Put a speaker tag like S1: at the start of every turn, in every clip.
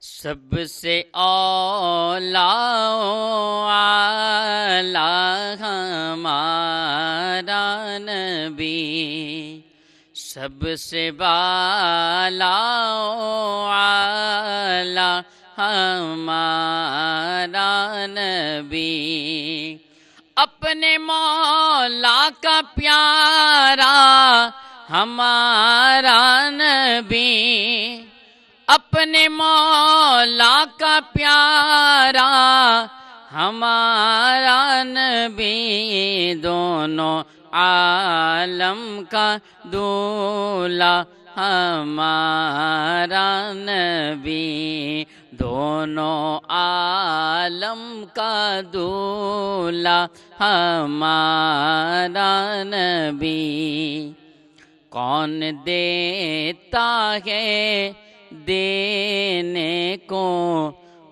S1: سب سے اولا اعلی ہمارا نبی، سب سے بالا اعلی ہمارا نبی، اپنے مولا کا پیارا ہمارا نبی، اپنے مولا کا پیارا ہمارا نبی، دونوں عالم کا دولہا ہمارا نبی، دونوں عالم کا دولہا ہمارا نبی۔ کون دیتا ہے دینے کو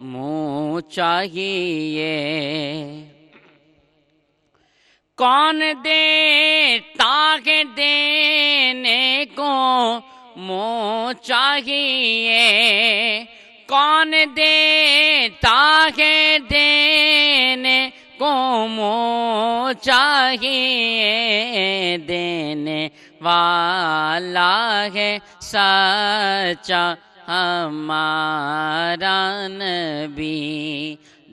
S1: منہ چاہیے، کون دیتا ہے دینے کو منہ چاہیے، کون دیتا ہے دینے کو منہ چاہیے، دینے والا ہے سچا ہمارا نبی،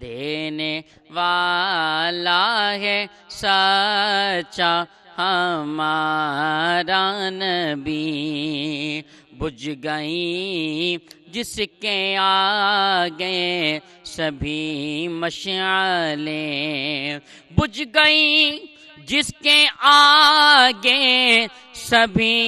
S1: دینے والا ہے سچا ہمارا نبی۔ بجھ گئیں جس کے آگے سبھی مشعلیں، بجھ گئیں جس کے آگے سبھی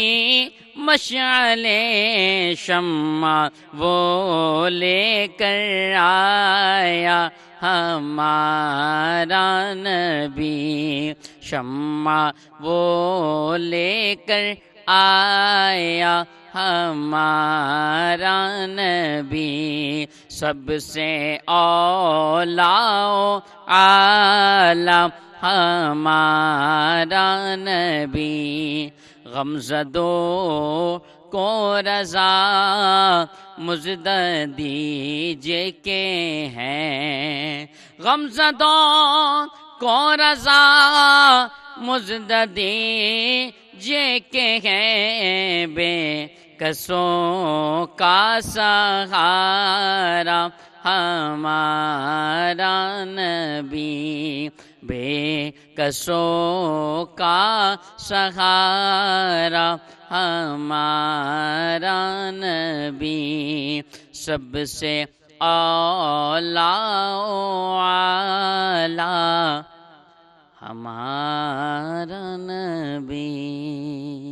S1: مشعلیں، شمع وہ لے کر آیا ہمارا نبی، شمع وہ لے کر آیا ہمارا نبی، سب سے اولا اعلی ہمارا نبی، غمزدوں کو رضا مزد دیجے کے ہیں، غمزدوں کو رضا مزد دیجے کے ہیں، بے کسوں کا سہارا ہمارا نبی، بے کسوں کا سہارا ہمارا نبی، سب سے اولا اعلی ہمارا نبی۔